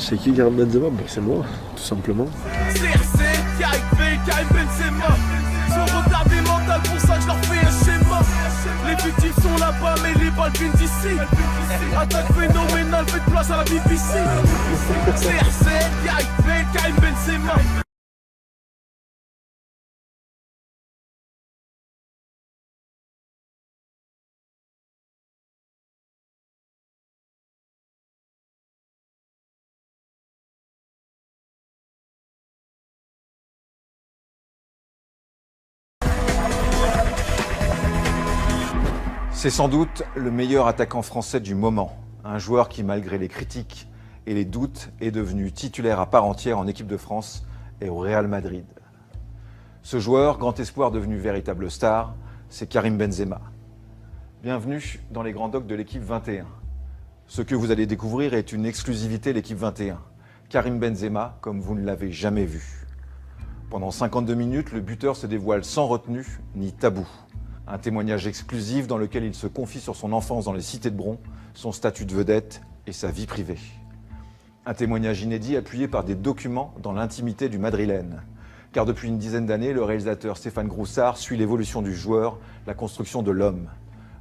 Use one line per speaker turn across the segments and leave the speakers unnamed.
C'est qui Karim Benzema? C'est moi, tout simplement.
CRC, Karim Benzema. Sont retardés mental, pour ça que je leur fais un schéma. Les fugitifs sont là-bas, mais les balles viennent d'ici. Attaque phénoménale, faites place à la BBC. CRC, Karim Benzema.
C'est sans doute le meilleur attaquant français du moment. Un joueur qui, malgré les critiques et les doutes, est devenu titulaire à part entière en équipe de France et au Real Madrid. Ce joueur, grand espoir devenu véritable star, c'est Karim Benzema. Bienvenue dans les grands docs de l'équipe 21. Ce que vous allez découvrir est une exclusivité de l'équipe 21. Karim Benzema, comme vous ne l'avez jamais vu. Pendant 52 minutes, le buteur se dévoile sans retenue ni tabou. Un témoignage exclusif dans lequel il se confie sur son enfance dans les cités de Bron, son statut de vedette et sa vie privée. Un témoignage inédit appuyé par des documents dans l'intimité du Madrilène. Car depuis une dizaine d'années, le réalisateur Stéphane Groussard suit l'évolution du joueur, la construction de l'homme.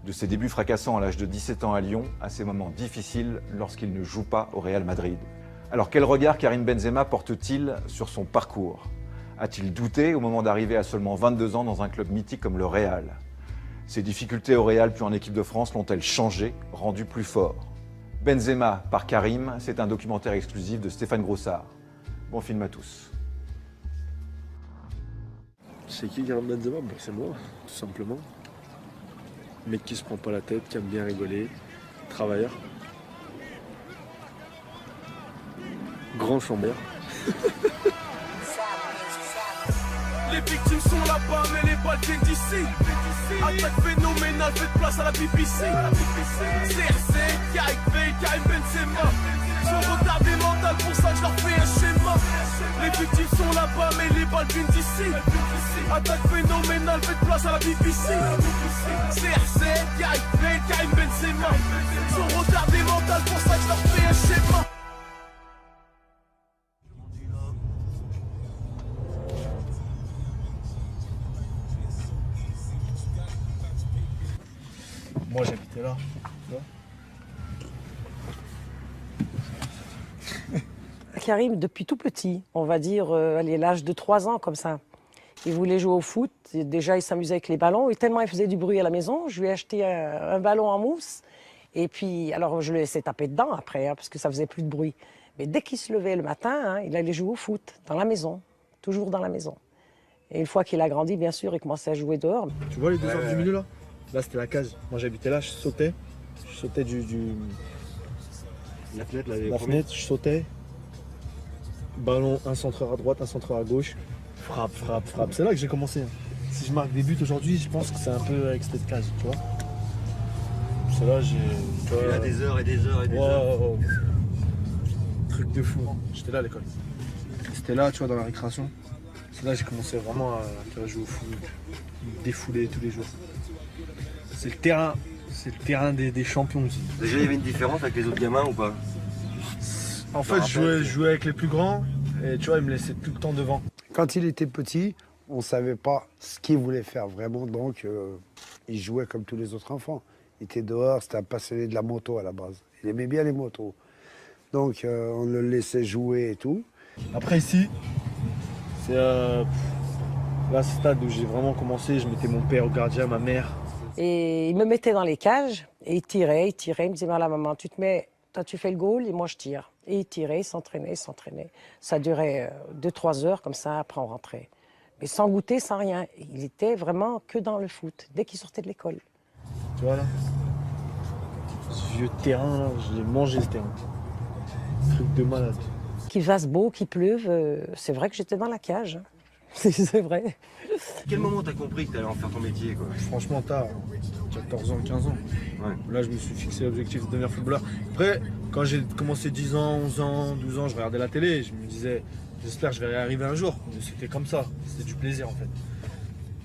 De ses débuts fracassants à l'âge de 17 ans à Lyon, à ses moments difficiles lorsqu'il ne joue pas au Real Madrid. Alors quel regard Karim Benzema porte-t-il sur son parcours? A-t-il douté au moment d'arriver à seulement 22 ans dans un club mythique comme le Real? Ses difficultés au Real puis en équipe de France l'ont-elles changé, rendu plus fort? Benzema par Karim, c'est un documentaire exclusif de Stéphane Groussard. Bon film à tous.
C'est qui Karim Benzema? C'est moi, tout simplement. Mec qui se prend pas la tête, qui aime bien rigoler, travailleur. Grand chambert.
Les victimes sont là-bas, mais les balles viennent d'ici. Attaque phénoménale, faites place à la BBC. CRC, Karim Benzema. Sont retardés mental, pour ça que je leur fais un schéma. Les victimes sont là-bas, mais les balles viennent d'ici. Attaque phénoménale, faites place à la BBC. CRC, Karim Benzema. Sont retardés mental, pour ça que je leur fais un schéma.
Moi j'habitais là, tu vois.
Karim, depuis tout petit, on va dire, allez, l'âge de 3 ans comme ça, il voulait jouer au foot. Et déjà, il s'amusait avec les ballons. Et tellement il faisait du bruit à la maison, je lui ai acheté un ballon en mousse. Et puis, alors je le laissais taper dedans après, parce que ça faisait plus de bruit. Mais dès qu'il se levait le matin, il allait jouer au foot, dans la maison, toujours dans la maison. Et une fois qu'il a grandi, bien sûr, il commençait à jouer dehors.
Tu vois les deux arbres du milieu là? Là c'était la case. Moi j'habitais là, je sautais
La fenêtre, là,
la fenêtre, je sautais. Ballon, un centreur à droite, un centreur à gauche. Frappe. C'est là que j'ai commencé. Si je marque des buts aujourd'hui, je pense que c'est un peu avec cette case, tu vois. C'est là j'ai.
Il a des heures et des heures et des heures.
Wow. Truc de fou. J'étais là à l'école. C'était là, tu vois, dans la récréation. C'est là que j'ai commencé vraiment à jouer au foot, me défouler tous les jours. C'est le terrain des champions aussi.
Déjà, il y avait une différence avec les autres gamins ou pas?
En fait, je jouais avec les plus grands et tu vois, ils me laissaient tout le temps devant.
Quand il était petit, on ne savait pas ce qu'il voulait faire vraiment, donc il jouait comme tous les autres enfants. Il était dehors, c'était un passionné de la moto à la base. Il aimait bien les motos. Donc on le laissait jouer et tout.
Après ici, c'est là, ce stade où j'ai vraiment commencé. Je mettais mon père au gardien, ma mère.
Et il me mettait dans les cages et il tirait. Il me disait, voilà maman, toi tu fais le goal et moi je tire. Et il tirait, il s'entraînait. Ça durait 2-3 heures comme ça, après on rentrait. Mais sans goûter, sans rien. Il était vraiment que dans le foot, dès qu'il sortait de l'école.
Tu vois là, ce vieux terrain là, je l'ai mangé ce terrain. Truc de malade.
Qu'il fasse beau, qu'il pleuve, c'est vrai que j'étais dans la cage. C'est vrai.
À quel moment t'as compris que t'allais en faire ton métier quoi?
Franchement, tard, 14 ans, 15 ans.
Ouais.
Là, je me suis fixé l'objectif de devenir footballeur. Après, quand j'ai commencé 10 ans, 11 ans, 12 ans, je regardais la télé. Je me disais, j'espère que je vais y arriver un jour. Mais c'était comme ça, c'était du plaisir en fait.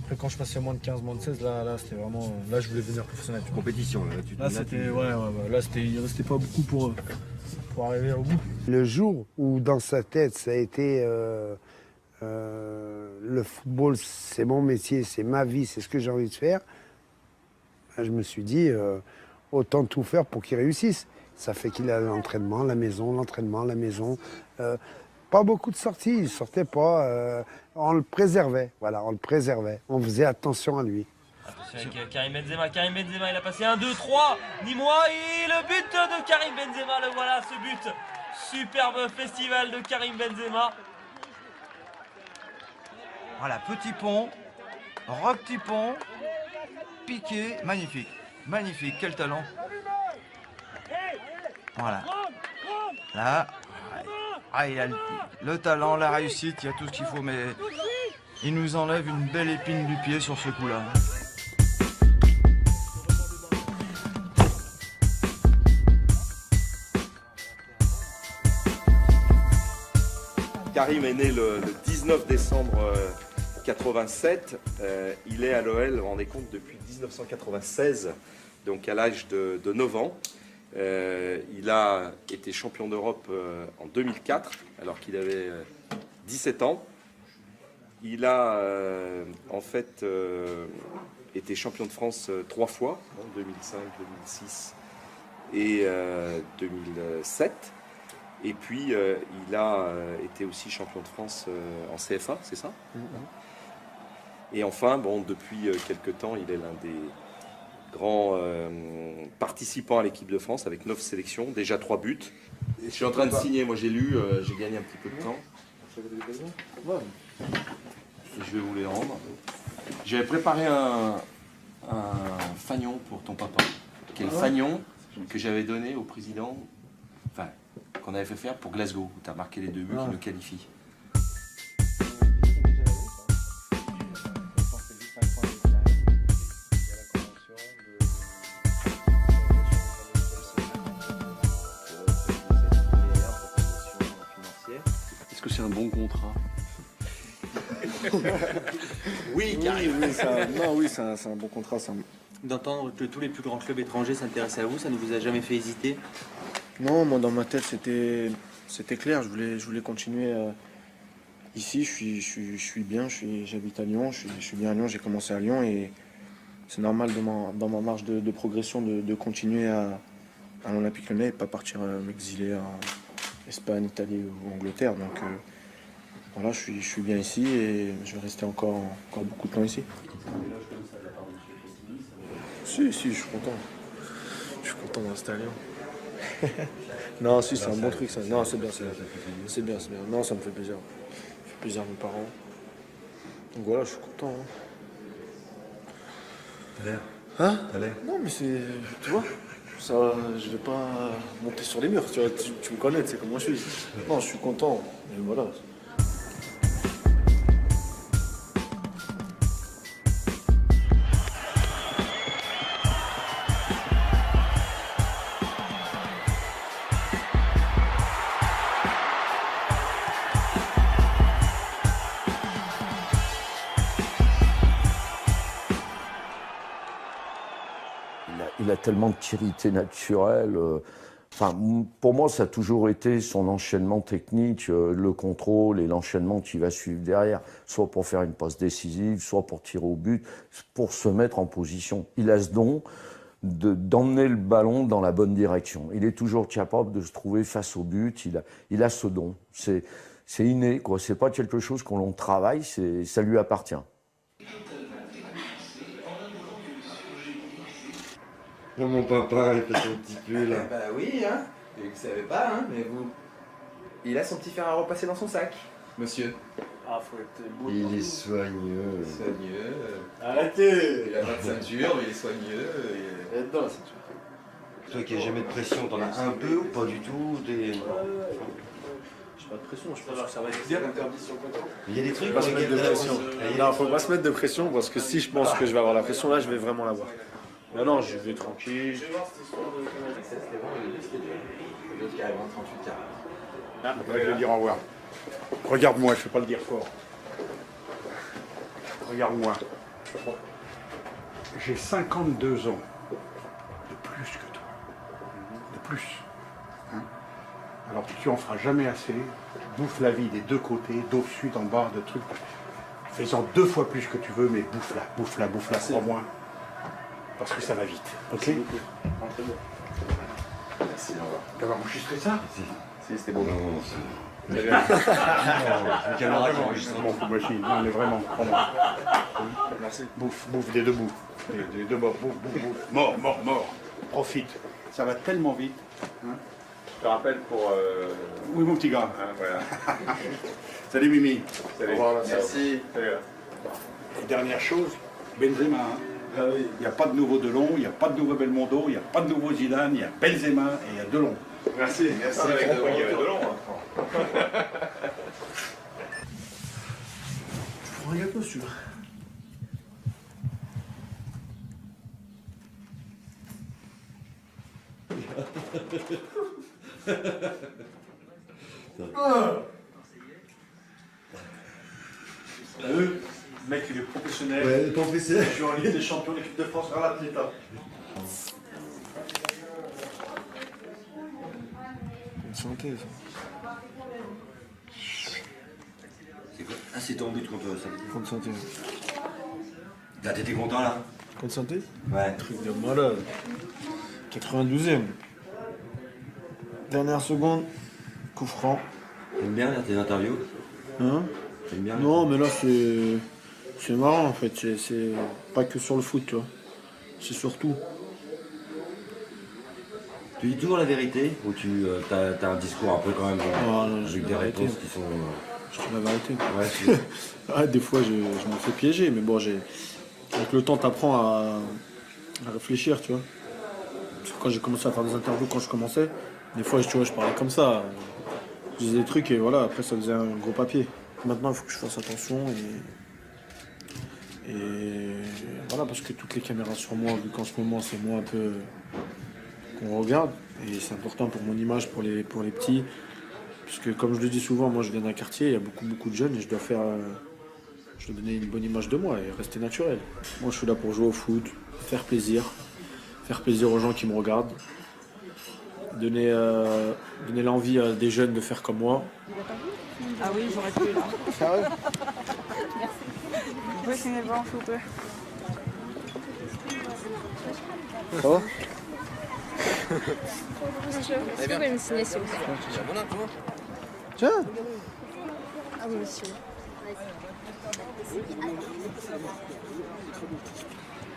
Après, quand je passais moins de 15, moins de 16, là c'était vraiment. Là, je voulais devenir professionnel.
Compétition là.
Là, c'était. Ouais. Là, c'était. Il restait pas beaucoup pour faut arriver au bout.
Le jour où dans sa tête, ça a été le football, c'est mon métier, c'est ma vie, c'est ce que j'ai envie de faire, ben, je me suis dit, autant tout faire pour qu'il réussisse. Ça fait qu'il a l'entraînement, la maison, l'entraînement, la maison. Pas beaucoup de sorties, il ne sortait pas. On le préservait, voilà, on le préservait. On faisait attention à lui.
Attention avec Karim Benzema. Karim Benzema, il a passé 1, 2, 3. Dis-moi, et le but de Karim Benzema, le voilà, ce but. Superbe festival de Karim Benzema.
Voilà, petit pont, petit pont, piqué, magnifique. Magnifique, quel talent. Voilà. Là, il a le talent, la réussite, il y a tout ce qu'il faut, mais il nous enlève une belle épine du pied sur ce coup-là.
Karim est né le 19 décembre 87. Il est à l'OL, vous vous rendez compte, depuis 1996, donc à l'âge de 9 ans. Il a été champion d'Europe en 2004, alors qu'il avait 17 ans. Il a en fait été champion de France 3 fois, en 2005, 2006 et 2007. Et puis il a été aussi champion de France en CFA, c'est ça? Et enfin, bon, depuis quelques temps, il est l'un des grands participants à l'équipe de France avec 9 sélections, déjà 3 buts. Je suis en train de signer, moi j'ai lu, j'ai gagné un petit peu de temps. Je vais vous les rendre. J'avais préparé un fanion pour ton papa, qui est le fanion que j'avais donné au président, enfin, qu'on avait fait faire pour Glasgow, où tu as marqué les 2 buts qui nous qualifient.
Est-ce que c'est un bon contrat?
Oui, Karim.
Oui, c'est un bon contrat.
D'entendre que tous les plus grands clubs étrangers s'intéressaient à vous, ça ne vous a jamais fait hésiter?
Non, moi dans ma tête c'était clair. Je voulais continuer ici. Je suis bien. J'habite à Lyon. Je suis bien à Lyon. J'ai commencé à Lyon et c'est normal dans ma marge de progression de continuer à l'Olympique Lyonnais et pas partir m'exiler en Espagne, Italie ou Angleterre. Donc voilà, je suis bien ici et je vais rester encore beaucoup de temps ici. Si, je suis content. Je suis content de rester à Lyon. Non, si, c'est un bon truc ça. Non, c'est bien. Non, ça me fait plaisir. Ça fait plaisir à mes parents. Donc voilà, je suis content.
T'as l'air.
Hein?
T'as l'air.
Non, mais c'est. Tu vois, ça, je vais pas monter sur les murs. Tu me connais, tu sais comment je suis. Non, je suis content. Et voilà.
Il a tellement de qualités naturelles. Enfin, pour moi, ça a toujours été son enchaînement technique, le contrôle et l'enchaînement qui va suivre derrière, soit pour faire une passe décisive, soit pour tirer au but, pour se mettre en position. Il a ce don d'emmener le ballon dans la bonne direction. Il est toujours capable de se trouver face au but. Il a ce don. C'est inné, quoi. C'est pas quelque chose qu'on travaille, ça lui appartient.
Mon papa, il fait son petit pull.
Bah oui, hein. Vous savez pas, hein, mais vous. Il a son petit fer à repasser dans son sac, monsieur.
Ah, faut être beau.
Il est soigneux.
Soigneux.
Arrêtez.
Il a pas de ceinture, il est soigneux.
Il est dedans la ceinture.
Toi qui n'as jamais de pression, t'en as un peu ou pas du tout?
J'ai pas de pression, je pense que ça va être bien.
Il y a des trucs
Faut pas se mettre de pression. Non, faut pas se mettre de pression parce que si je pense que je vais avoir la pression là, je vais vraiment l'avoir. Mais non, je vais tranquille.
Ah, je vais dire au revoir. Regarde-moi, je ne peux pas le dire fort. Regarde-moi. J'ai 52 ans. De plus que toi. De plus. Hein? tu en feras jamais assez. Bouffe la vie des deux côtés, d'au sud, en bas, de trucs. Fais-en 2 fois plus que tu veux, mais bouffe-la, crois-moi. Parce que ça va vite. Ok?
Merci, au revoir.
Tu vas enregistrer ça?
Si, c'était beau.
C'est caméra qui enregistre. Bon, machine. Non, mais vraiment, crois-moi.
Merci.
Bouffe des deux bouts. Des deux bords, bouffe. Mort. Profite. Ça va tellement vite. Hein?
Je te rappelle pour...
Oui, mon petit gars.
Voilà.
Salut Mimi.
Salut.
Au revoir,
Merci. Salut.
Et dernière chose, Benzema. Hein. Il n'y a pas de nouveau Delon, il n'y a pas de nouveau Belmondo, il n'y a pas de nouveau Zidane, il y a Benzema et il y a Delon.
Merci. Avec Delon.
Je prends un gâteau si tu veux.
Le mec, il est professionnel.
Ouais, professionnel.
Je suis en Ligue des Champions, l'équipe de France, à l'Atleta.
Une santé, ça.
Ah, c'est ton but contre ça.
Contre santé.
Là, t'étais content là?
Contre santé?
Ouais.
Truc de malade. 92e. Dernière seconde, coup franc.
T'aimes bien lire tes interviews?
Hein?
T'aimes bien?
Non, mais là, c'est marrant en fait. C'est pas que sur le foot, tu vois. C'est surtout.
Tu dis toujours la vérité ou tu as un discours un peu quand même avec des réponses qui sont.
Je dis la vérité.
Ouais,
Ah, des fois, je me fais piéger, mais bon, avec le temps, t'apprends à réfléchir, tu vois. Parce que quand j'ai commencé à faire des interviews, quand je commençais, des fois, tu vois, je parlais comme ça. Je disais des trucs et voilà, après, ça faisait un gros papier. Maintenant, il faut que je fasse attention et voilà, parce que toutes les caméras sur moi, vu qu'en ce moment, c'est moi un peu qu'on regarde, et c'est important pour mon image, pour les petits. Parce que comme je le dis souvent, moi je viens d'un quartier, il y a beaucoup de jeunes et je dois donner une bonne image de moi et rester naturel. Moi je suis là pour jouer au foot, faire plaisir aux gens qui me regardent, donner l'envie à des jeunes de faire comme moi.
Ah oui, j'aurais pu là.
Ah ouais?
Merci. Vous pouvez signer le blanc, s'il vous plaît.
Ça va?
Monsieur, est-ce que vous pouvez me signer, s'il vous plaît?
Tiens.
Ah oui, monsieur.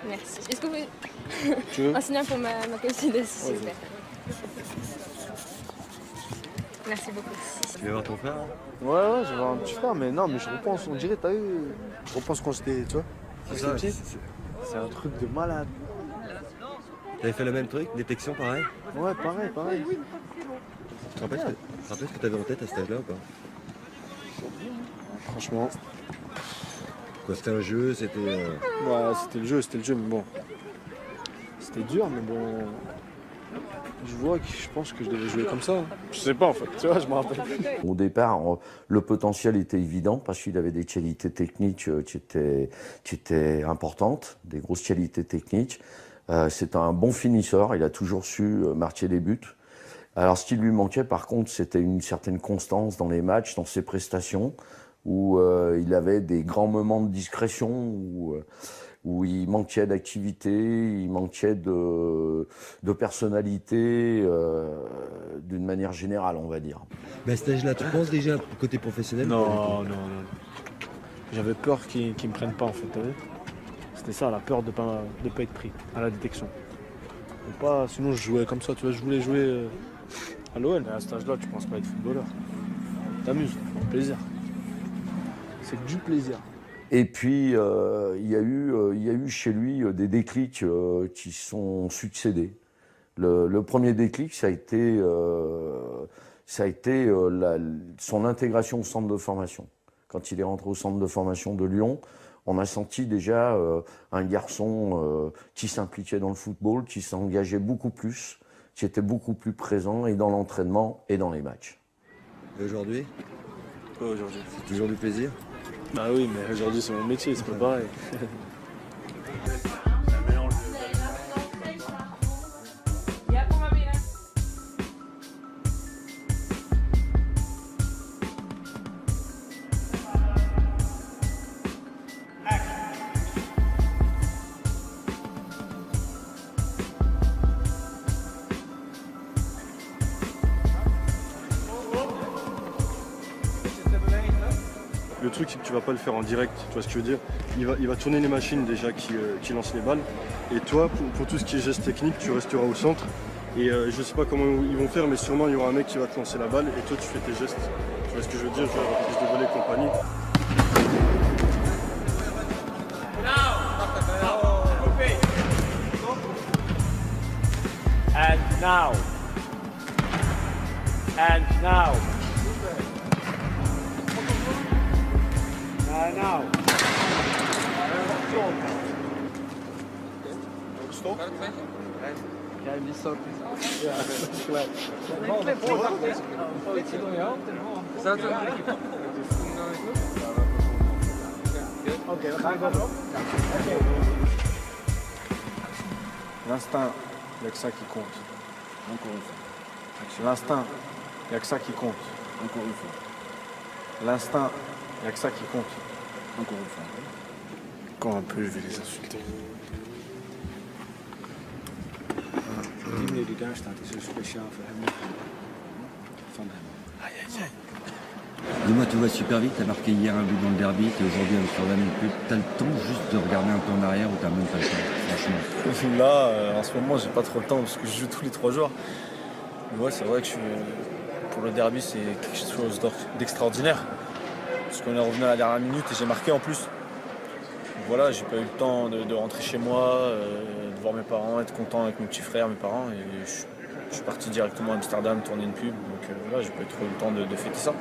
Merci. Est-ce que vous
Tu veux?
un signal pour ma copine, s'il vous plaît? Merci beaucoup.
Tu veux voir ton frère?
Ouais, je vais voir un petit frère, mais non, mais je repense, on dirait, t'as vu, je repense quand j'étais, tu vois, quand j'étais petit. C'est un truc de malade.
T'avais fait le même truc, détection pareil?
Ouais, pareil.
Tu te rappelles ce que t'avais en tête à cet âge-là ou pas?
Franchement.
Quoi, c'était un jeu, c'était.
Ouais, c'était le jeu, mais bon. C'était dur, mais bon. Je pense que je devais jouer comme ça. Je sais pas en fait, tu vois, je me rappelle plus.
Au départ, le potentiel était évident parce qu'il avait des qualités techniques qui étaient importantes, des grosses qualités techniques. C'est un bon finisseur, il a toujours su marquer des buts. Alors ce qui lui manquait par contre, c'était une certaine constance dans les matchs, dans ses prestations, où il avait des grands moments de discrétion, où il manquait d'activité, il manquait de personnalité, d'une manière générale, on va dire.
Mais à cet âge-là, tu penses déjà côté professionnel?
Non. J'avais peur qu'ils me prennent pas en fait, t'as vu? C'était ça, la peur de pas être pris à la détection. Sinon je jouais comme ça, tu vois, je voulais jouer à l'OL. Mais à cet âge-là, tu penses pas être footballeur. T'amuses, plaisir. C'est du plaisir.
Et puis, il y a eu chez lui des déclics qui sont succédés. Le premier déclic, ça a été son intégration au centre de formation. Quand il est rentré au centre de formation de Lyon, on a senti déjà un garçon qui s'impliquait dans le football, qui s'engageait beaucoup plus, qui était beaucoup plus présent et dans l'entraînement et dans les matchs.
Et aujourd'hui?
Quoi aujourd'hui?
C'est toujours du plaisir?
Bah oui, mais aujourd'hui c'est mon métier, c'est pas pareil.
Le truc, c'est que tu vas pas le faire en direct, tu vois ce que je veux dire. Il va tourner les machines déjà qui lancent les balles. Et toi, pour tout ce qui est geste technique, tu resteras au centre. Et je sais pas comment ils vont faire, mais sûrement il y aura un mec qui va te lancer la balle et toi tu fais tes gestes. Tu vois ce que je veux dire, genre reprise de volée et compagnie.
And now. And now. Now.
Stop.
Jij die stop. Ja,
Oké, we gaan verder. L'instinct, il n'y a que ça qui compte. Encore une fois. L'instinct, il n'y a que ça qui compte. Encore une fois. L'instinct, il n'y a que ça qui compte. Encore une fois. Quand un peu, je vais les insulter.
Die meneer die daar staat, is er speciaal voor hem. Van hem.
Aïe, aïe, aïe.
Dis-moi, tu vas super vite, t'as marqué hier un but dans le derby, t'es aujourd'hui à Amsterdam et plus. T'as le temps juste de regarder un peu en arrière ou t'as même pas le temps, franchement?
Là, en ce moment, j'ai pas trop le temps parce que je joue tous les 3 jours. Mais ouais, c'est vrai que pour le derby, c'est quelque chose d'extraordinaire. Parce qu'on est revenu à la dernière minute et j'ai marqué en plus. Donc voilà, j'ai pas eu le temps de rentrer chez moi, de voir mes parents, être content avec mes petits frères, mes parents. Et je suis parti directement à Amsterdam tourner une pub. Donc voilà, j'ai pas eu trop le temps de fêter ça.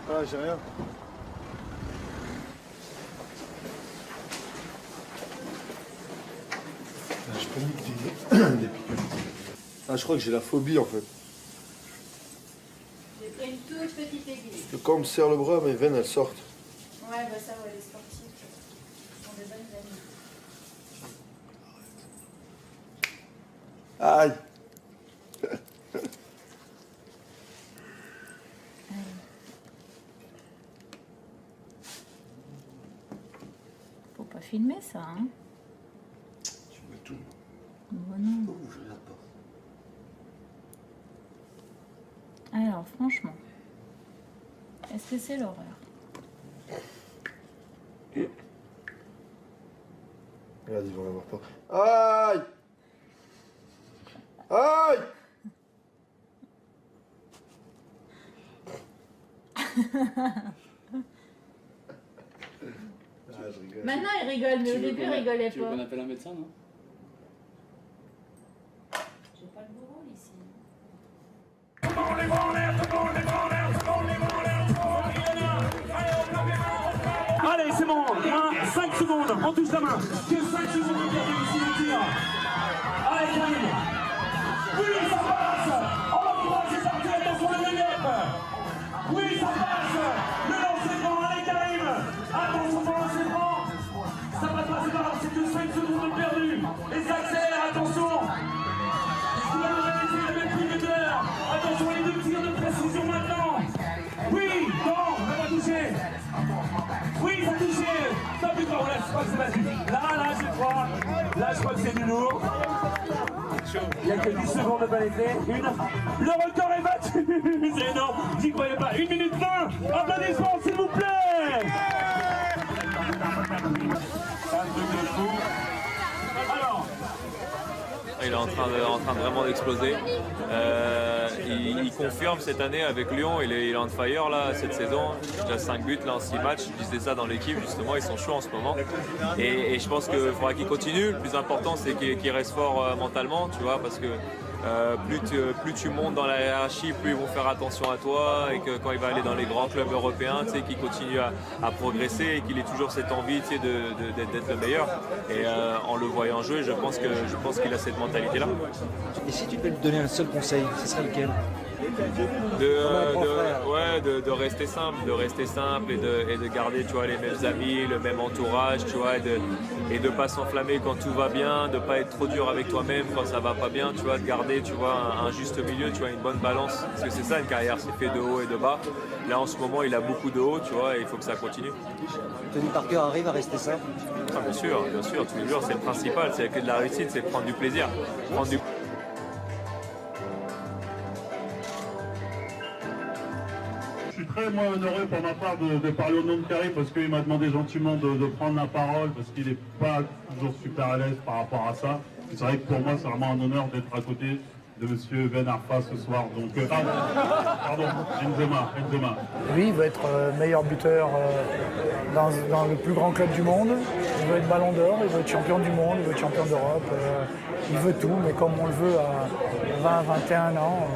Ah, j'ai rien. Je panique des piqûres. Ah, je crois que j'ai la phobie en fait.
J'ai pris une toute petite aiguille.
Que quand on me serre le bras, mes veines elles sortent.
Ouais, bah ça, ouais, les sportifs sont des bonnes veines.
Aïe.
Faut pas filmer ça, hein.
Tu vois tout.
Bon, non.
Oh, je regarde pas.
Alors, franchement, est-ce que c'est l'horreur?
Regarde, ils vont en avoir peur. Aïe. Aïe. Je rigole.
Maintenant, il rigole, mais au début, il rigolait
Tu veux
pas.
qu'on appelle un médecin, non?
J'ai pas le beau rôle ici.
Allez, c'est bon, moins 5 secondes, on touche la main. Que 5 secondes de gagner ici le tir. Allez, Karim. Oui, ça passe. On va pouvoir s'écarter, attention le relief. Oui, ça passe. Le lancer franc, allez, Karim. Attention pour le lancer franc. Ça va pas, c'est pas grave, c'est que 5 secondes de perdu. Et ça accélère, attention. Est-ce qu'il va le réaliser la même plus de l'heure? Attention, les 2 tirs de précision maintenant. Oui, non, on va toucher. Oui, ça a touché. Top du corps, là, je crois que c'est magique. Là, je crois que c'est du lourd. Il n'y a que 10 secondes de balayé. Le record est battu. C'est énorme. J'y croyais pas. 1 minute 20. Applaudissements, s'il vous plaît. Un truc de fou. Alors.
Il est en train de vraiment d'exploser. Il confirme cette année avec Lyon, il est on fire là cette saison. Déjà 5 buts là en 6 matchs. Je disais ça dans l'équipe justement, ils sont chauds en ce moment. Et je pense qu'il faudra qu'il continue. Le plus important c'est qu'il reste fort mentalement, tu vois, parce que plus tu montes dans la hiérarchie, plus ils vont faire attention à toi et que quand il va aller dans les grands clubs européens, tu sais, qu'il continue à progresser et qu'il ait toujours cette envie, tu sais, d'être le meilleur. Et en le voyant jouer, je pense qu'il a cette mentalité-là.
Et si tu devais lui donner un seul conseil, ce serait lequel?
de rester simple et de garder, tu vois, les mêmes amis, le même entourage, tu vois, et de pas s'enflammer quand tout va bien, de pas être trop dur avec toi-même quand ça va pas bien, tu vois, de garder, tu vois, un juste milieu, tu vois, une bonne balance, parce que c'est ça une carrière, c'est fait de haut et de bas. Là en ce moment il a beaucoup de haut, tu vois, et il faut que ça continue.
Tony Parker arrive à rester ça?
Ah, bien sûr, tous les jours c'est le principal, c'est la clé de la réussite, c'est de prendre du plaisir.
Je suis très honoré pour ma part de parler au nom de Karim parce qu'il m'a demandé gentiment de prendre la parole parce qu'il n'est pas toujours super à l'aise par rapport à ça. C'est vrai que pour moi c'est vraiment un honneur d'être à côté de monsieur Ben Arfa ce soir. Donc, pardon, Benzema.
Lui, il veut être meilleur buteur dans le plus grand club du monde. Il veut être ballon d'or, il veut être champion du monde, il veut être champion d'Europe. Il veut tout, mais comme on le veut à 20, 21 ans,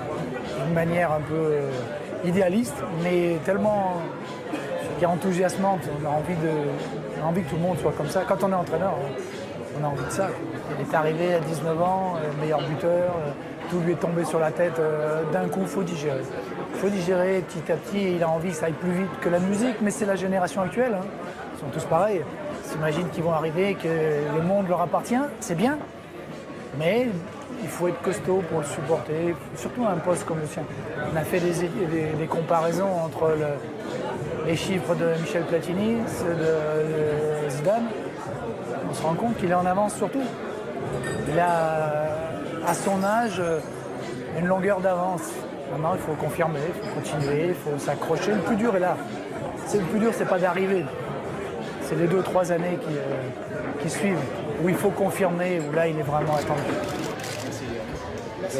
d'une manière un peu idéaliste, mais tellement qui est enthousiasmante. On a envie que tout le monde soit comme ça. Quand on est entraîneur, on a envie de ça. Il est arrivé à 19 ans, meilleur buteur, tout lui est tombé sur la tête d'un coup, il faut digérer. Il faut digérer petit à petit, il a envie que ça aille plus vite que la musique, mais c'est la génération actuelle. Hein. Ils sont tous pareils. Ils s'imaginent qu'ils vont arriver, que le monde leur appartient, c'est bien, mais il faut être costaud pour le supporter, surtout à un poste comme le sien. On a fait des comparaisons entre les chiffres de Michel Platini, ceux de Zidane. On se rend compte qu'il est en avance sur tout. Il a, à son âge, une longueur d'avance. Maintenant, il faut confirmer, il faut continuer, il faut s'accrocher. Le plus dur est là. Le plus dur, c'est pas d'arriver. C'est les 2-3 années qui suivent, où il faut confirmer, où là, il est vraiment attendu. Merci.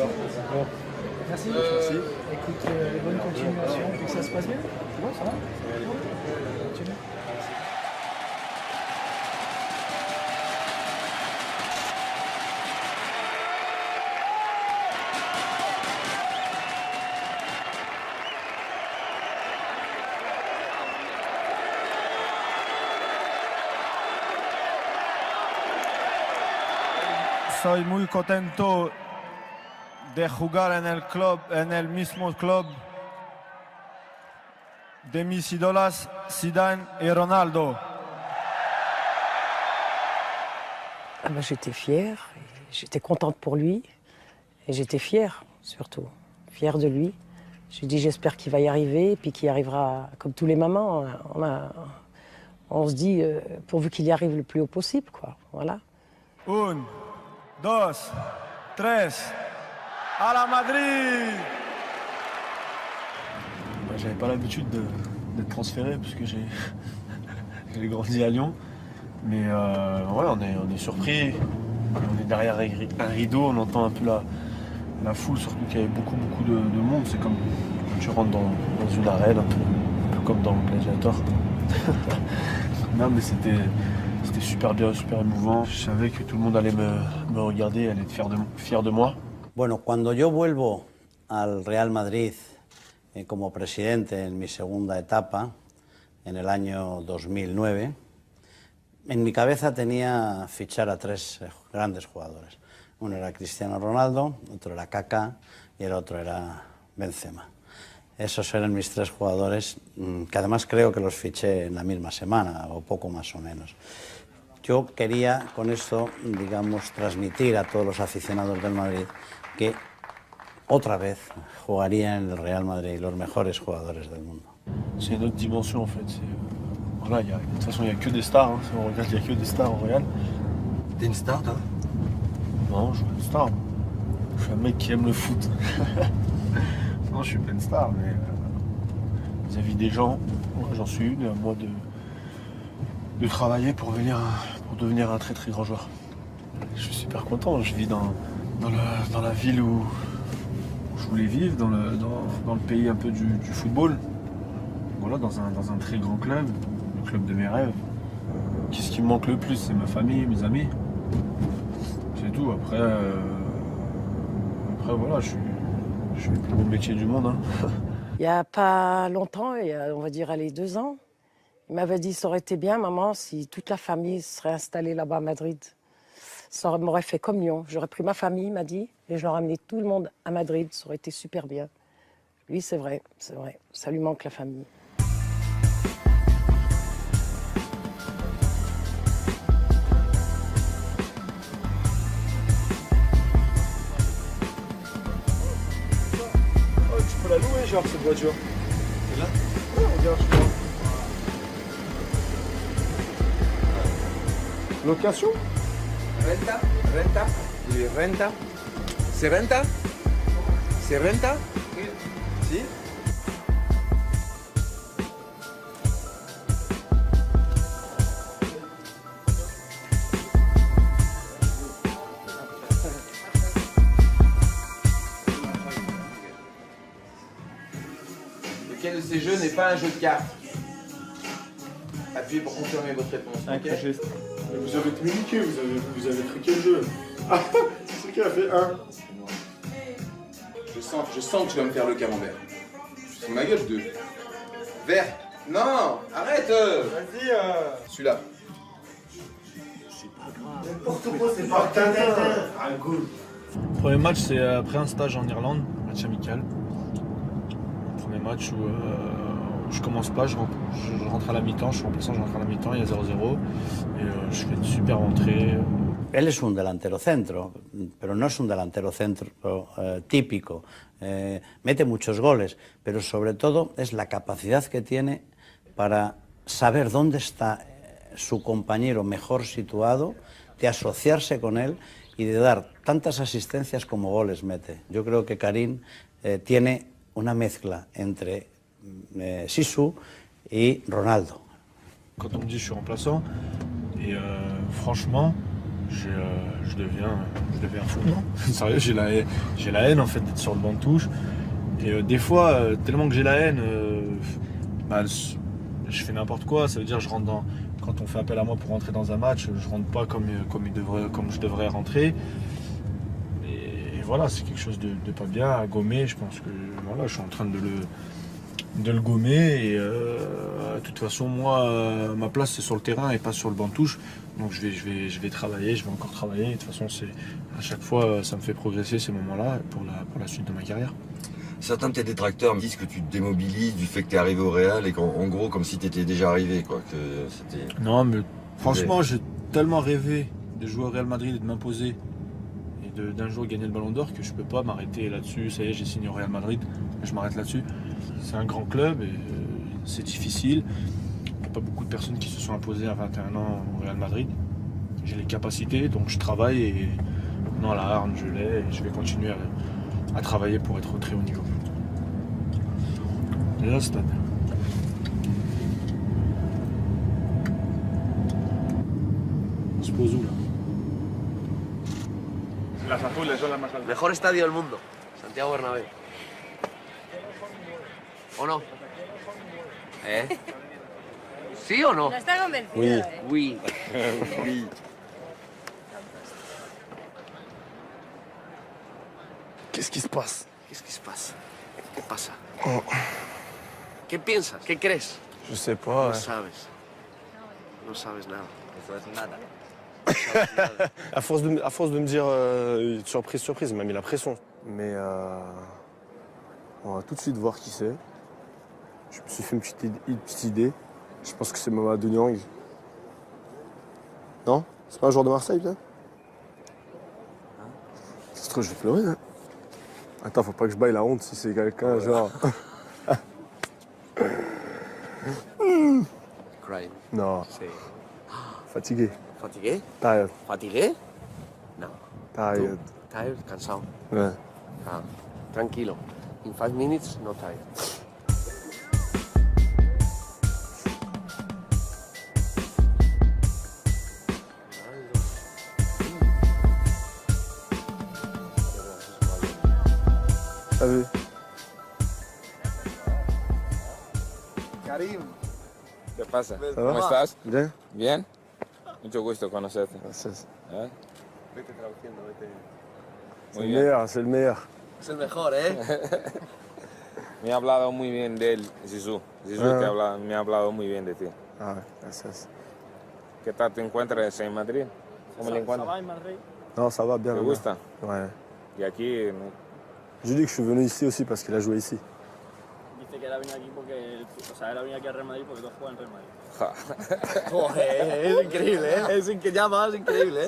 Merci. Merci. Écoute, bonne continuation, et que ça se passe bien. C'est bon, ça va? Continue.
Soy muy contento de jugar en el mismo club de mis ídolos Zidane et Ronaldo.
Ah ben, j'étais fière, j'étais contente pour lui et j'étais fière surtout, fière de lui. J'ai dit j'espère qu'il va y arriver, puis qu'il y arrivera comme tous les mamans. On se dit pourvu qu'il y arrive le plus haut possible, quoi. Voilà.
1, 2, 3, à la Madrid!
J'avais pas l'habitude d'être transféré parce que j'ai grandi à Lyon. Mais ouais, on est surpris. On est derrière un rideau, on entend un peu la foule, surtout qu'il y avait beaucoup de monde. C'est comme quand tu rentres dans une arène, un peu comme dans Gladiator. Non, mais c'était super bien, super émouvant. Je savais que tout le monde allait me regarder, allait être fier de moi.
Bueno, cuando yo vuelvo al Real Madrid como presidente en mi segunda etapa, en el año 2009, en mi cabeza tenía fichar a 3 grandes jugadores. Uno era Cristiano Ronaldo, otro era Kaká y el otro era Benzema. Esos eran mis 3 jugadores, que además creo que los fiché en la misma semana, o poco más o menos. Yo quería con esto, digamos, transmitir a todos los aficionados del Madrid que otra vez jugarían en el Real Madrid los mejores jugadores del mundo.
C'est une autre dimension en fait. Voilà, de toute façon, il n'y a que des stars. Hein. Si on regarde, il n'y a que des stars au Real.
T'es une star, toi?
Non, je suis pas une star. Je suis un mec qui aime le foot. Non, je suis pas une star, mais vis-à-vis des gens, j'en suis une, et à moi de travailler pour devenir un très très grand joueur. Je suis super content, je vis dans la ville où je voulais vivre, dans le pays un peu du football. Voilà, dans un très grand club, le club de mes rêves. Qu'est-ce qui me manque le plus? C'est ma famille, mes amis. C'est tout. Après voilà, je fais le plus beau métier du monde. Hein.
Il n'y a pas longtemps, il y a, on va dire, 2 ans, il m'avait dit ça aurait été bien, maman, si toute la famille serait installée là-bas à Madrid. Ça m'aurait fait comme Lyon. J'aurais pris ma famille, il m'a dit, et je leur ai amené tout le monde à Madrid. Ça aurait été super bien. Lui, c'est vrai. Ça lui manque la famille.
Oh, tu peux la louer, genre, cette voiture. C'est là? Ouais, regarde, tu vois. Location?
Renta. ¿Y renta? ¿Se renta? ¿Se renta? ¿Sí? Lequel de ces jeux n'est pas un jeu de cartes? Appuyez pour confirmer votre réponse.
Ok. Vous avez communiqué, vous avez truqué le jeu. Ah, c'est qui a fait un?
Je sens que tu vas me faire le camembert. Je suis sur ma gueule, deux. Vert. Non, arrête.
Vas-y.
Celui-là.
N'importe quoi, c'est pas Tintin. Ah, cool.
Premier match, c'est après un stage en Irlande, match amical. Premier match où je commence pas, je rentre à la mi-temps, je suis remplaçant, je rentre à la mi-temps, il y a 0-0. Et je fais une super entrée.
Él es un delantero centro, pero no es un delantero centro típico. Mete muchos goles, pero sobre todo es la capacidad que tiene para saber dónde está su compañero mejor situado, de asociarse con él y de dar tantas asistencias como goles mete. Yo creo que Karim tiene una mezcla entre Zizou et Ronaldo.
Quand on me dit je suis remplaçant, et franchement, je deviens fou. Non, sérieux, j'ai la haine en fait d'être sur le banc de touche. Et des fois, tellement que j'ai la haine, je fais n'importe quoi. Ça veut dire je rentre dans, quand on fait appel à moi pour rentrer dans un match, je rentre pas comme je devrais rentrer. Et voilà, c'est quelque chose de pas bien à gommer. Je pense que voilà, je suis en train de le gommer. Et de toute façon, moi, ma place c'est sur le terrain et pas sur le banc de touche. Donc je vais travailler, je vais encore travailler. Et de toute façon, à chaque fois, ça me fait progresser ces moments-là pour la suite de ma carrière.
Certains de tes détracteurs me disent que tu te démobilises du fait que tu es arrivé au Real et qu'en gros, comme si tu étais déjà arrivé, quoi. Que c'était...
Non, mais franchement, j'ai tellement rêvé de jouer au Real Madrid et de m'imposer et d'un jour gagner le Ballon d'Or que je peux pas m'arrêter là-dessus. Ça y est, j'ai signé au Real Madrid, je m'arrête là-dessus. C'est un grand club et c'est difficile. Il n'y a pas beaucoup de personnes qui se sont imposées à 21 ans au Real Madrid. J'ai les capacités, donc je travaille et maintenant la hargne, je l'ai et je vais continuer à travailler pour être au très haut niveau. Et là, stade. On se pose où là?
Las azules son las más altas.
Mejor estadio del mundo, Santiago Bernabéu. ¿O no? ¿Sí o no?
No está convencido.
Oui.
Oui.
Qu'est-ce qui se passe?
Qu'est-ce qui se passe? ¿Qué pasa?
Oh,
¿Qué piensas? ¿Qué crees?
je sais pas.
No sabes. No sabes nada. No sabes nada.
À force de me dire surprise, il m'a mis la pression. Mais on va tout de suite voir qui c'est. Je me suis fait une petite idée. Je pense que c'est Mamadou Niang. Non? C'est pas un joueur de Marseille, peut-être? Ça se trouve, je vais pleurer. Hein. Attends, faut pas que je baille la honte si c'est quelqu'un, genre.
Crying.
Non.
Sí.
Fatigué.
¿Fatigué?
Tired.
¿Fatigué? No.
Tired.
Tired, cansado.
Ouais.
Ah, tranquilo. In 5 minutes, no tired.
T'as vu?
Karim. ¿Qué pasa?
¿Cómo
estás?
Bien.
Bien. Mucho gusto conocerte.
Gracias.
Vete traduciendo, vete.
C'est le meilleur, c'est le meilleur.
Es el mejor, ¿eh?
Me ha hablado muy bien de él, Zizou. Zizou me ha hablado muy bien de ti.
Ah, gracias.
¿Qué tal te encuentras en Madrid? ¿Cómo le encuentras?
Non, ça va bien.
¿Te
bien.
gusta?
Ouais.
Y aquí,
Je lui dis que je suis venu ici aussi parce qu'il a joué ici.
dice que él ha venido aquí porque, o sea, él ha venido aquí al Real Madrid porque tú juegas en Real Madrid. Joder, es increíble, ¿eh? Es increíble,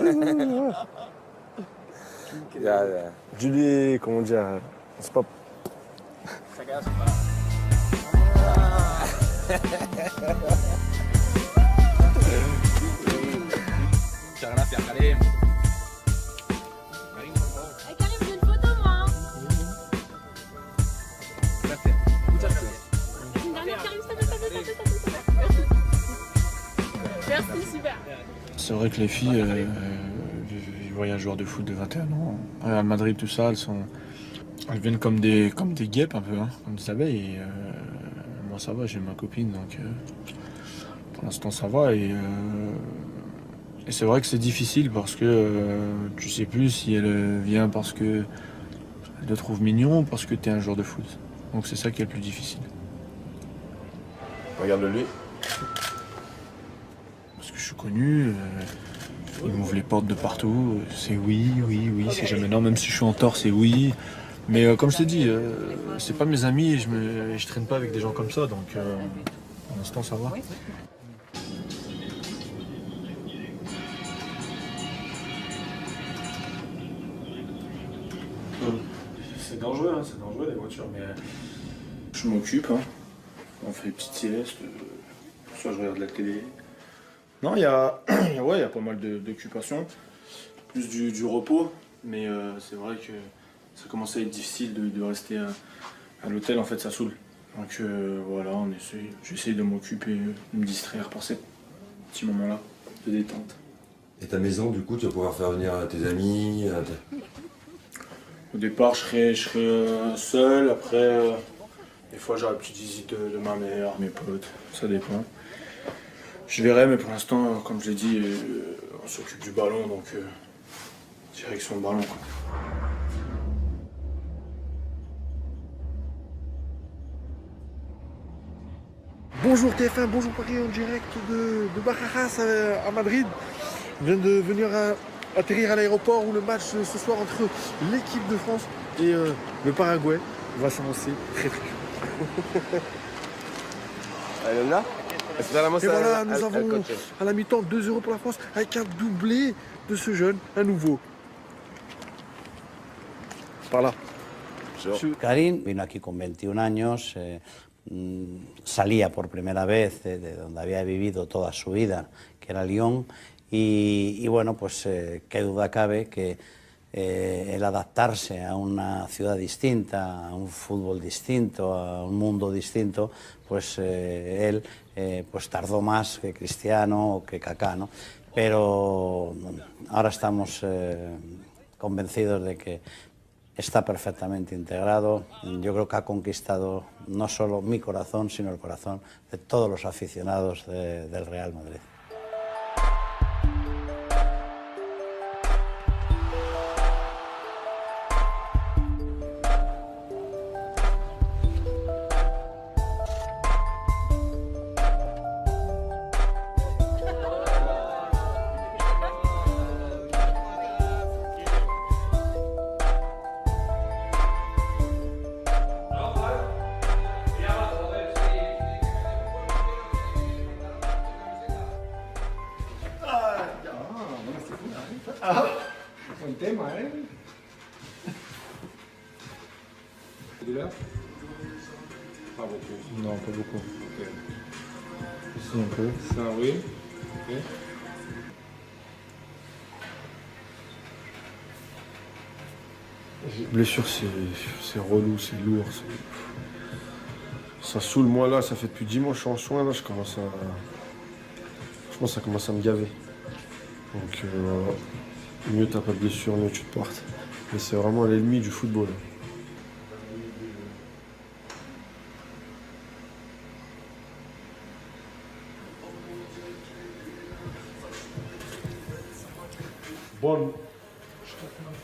¿eh?
Julie, comment dire, c'est pas...
Se ha quedado sin palabras.
Muchas gracias, Karim.
Ay, Karim, j'ai une photo, moi.
Gracias. Muchas gracias.
Une dernière, Karim, stop. Merci, super.
C'est vrai que les filles, je voyais un joueur de foot de 21 ans, à Madrid, tout ça, elles viennent comme des guêpes un peu, hein, comme des abeilles. Et moi ça va, j'ai ma copine, donc pour l'instant ça va. Et c'est vrai que c'est difficile parce que tu sais plus si elle vient parce que elle te trouve mignon ou parce que tu es un joueur de foot. Donc c'est ça qui est le plus difficile.
Regarde-le lui.
Parce que je suis connu, il m'ouvre les portes de partout, c'est oui, c'est jamais non, même si je suis en tort, c'est oui. Mais comme je t'ai dit, c'est pas mes amis et je traîne pas avec des gens comme ça, donc pour l'instant ça va. C'est dangereux les voitures, mais je m'occupe, hein. On fait des petites siestes, soit je regarde la télé. Non, il y a pas mal d'occupations, plus du repos, mais c'est vrai que ça commence à être difficile de rester à l'hôtel, en fait ça saoule. Donc voilà, j'essaie de m'occuper, de me distraire par ces petits moments-là de détente.
Et ta maison, du coup, tu vas pouvoir faire venir tes amis
Au départ, je serai seul, après, des fois j'aurai une petite visite de ma mère, mes potes, ça dépend. Je verrai, mais pour l'instant, comme je l'ai dit, on s'occupe du ballon, donc direction le ballon, quoi.
Bonjour TF1, bonjour Paris en direct de Barajas à Madrid. Je viens de venir atterrir à l'aéroport où le match ce soir entre l'équipe de France et le Paraguay va s'annoncer très chaud.
Allez, là.
Et voilà, nous avons à la mi-temps 2-0 pour la France avec un doublé de ce jeune, un nouveau. Par là.
Karim vino aquí con 21 años, salía por primera vez de donde había vivido toda su vida, que era Lyon, y bueno, pues qué duda cabe que el adaptarse a una ciudad distinta, a un fútbol distinto, a un mundo distinto, pues él pues tardó más que Cristiano o que Kaká, ¿no? Pero ahora estamos convencidos de que está perfectamente integrado. Yo creo que ha conquistado no solo mi corazón, sino el corazón de todos los aficionados del Real Madrid.
Buen tema, ¿eh? Douleur? Pas beaucoup.
Non, pas beaucoup.
Ok.
Ici un peu.
Ça, oui. Ok.
Blessure, c'est relou, c'est lourd. Ça saoule, moi là, ça fait depuis dimanche je suis en soins, là, je commence à... Franchement, ça commence à me gaver. Donc, mieux t'as pas de blessure, mieux tu te portes. Mais c'est vraiment l'ennemi du football.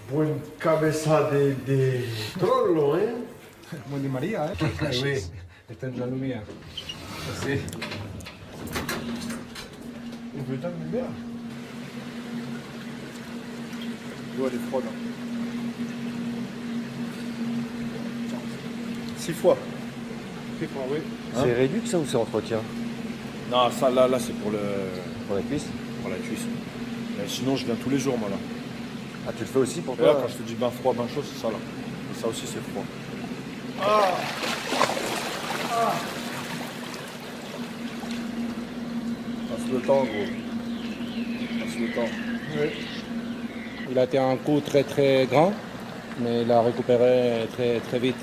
Buen cabeza de trollo, ¿eh?
Buen Di María, ¿eh? Oui, esta es la lumière. Sí.
On peut éteindre le lumière.
L'eau elle est froide. 6 fois.
C'est réduit ça ou c'est entretien?
Non, ça là c'est pour
la cuisse.
Pour la cuisse. Mais sinon, je viens tous les jours, moi là.
Ah, tu le fais aussi pour
Et
toi?
là, quand je te dis bain froid, bain chaud, c'est ça là. Et ça aussi, c'est froid.
Passe le temps, gros. Passe le temps.
Oui. Il a été un coup très très grand, mais il a récupéré très très vite.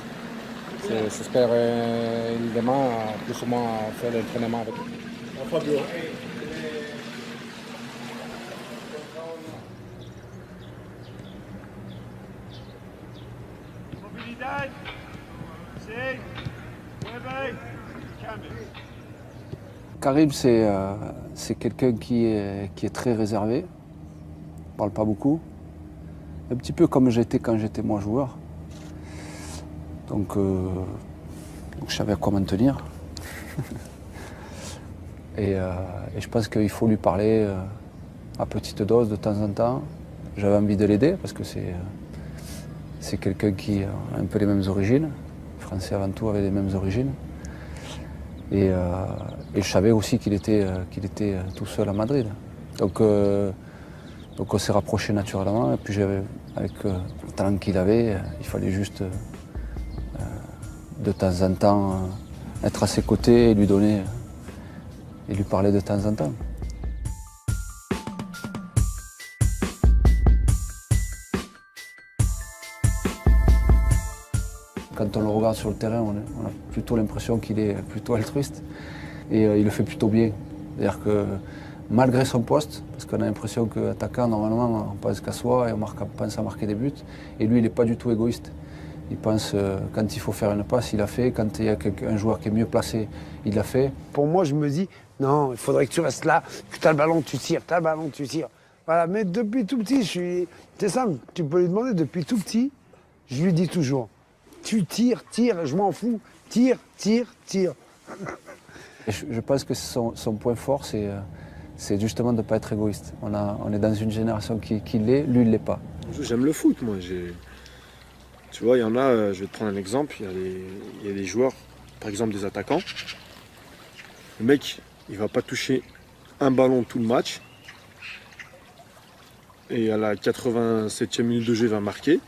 J'espère demain plus ou moins faire l'entraînement avec lui.
Fabio.
Karim, c'est quelqu'un qui est très réservé, il parle pas beaucoup, un petit peu comme j'étais quand j'étais moi joueur. Donc je savais à quoi m'en tenir. et je pense qu'il faut lui parler à petite dose de temps en temps. J'avais envie de l'aider parce que c'est quelqu'un qui a un peu les mêmes origines. Les Français avant tout avaient les mêmes origines. Et je savais aussi qu'il était tout seul à Madrid. Donc on s'est rapprochés naturellement. Et puis avec le talent qu'il avait, il fallait juste de temps en temps être à ses côtés et lui donner et lui parler de temps en temps. Quand on le regarde sur le terrain, on a plutôt l'impression qu'il est plutôt altruiste et il le fait plutôt bien. C'est-à-dire que malgré son poste, parce qu'on a l'impression qu'attaquant, normalement, on pense qu'à soi et on pense à marquer des buts, et lui, il n'est pas du tout égoïste. Il pense quand il faut faire une passe, il l'a fait. Quand il y a un joueur qui est mieux placé, il l'a fait.
Pour moi, je me dis, non, il faudrait que tu restes là, que tu as le ballon, tu tires, tu as le ballon, tu tires. Voilà, mais depuis tout petit, c'est simple, tu peux lui demander, depuis tout petit, je lui dis toujours, tu tires, tire, je m'en fous, tire, tire, tire.
Et je pense que son point fort, c'est justement de ne pas être égoïste. On est dans une génération qui l'est, lui, il ne l'est pas.
J'aime le foot, moi. Tu vois, il y en a, je vais te prendre un exemple, il y a des joueurs, par exemple des attaquants. Le mec, il va pas toucher un ballon tout le match. Et à la 87e minute de jeu, il va marquer.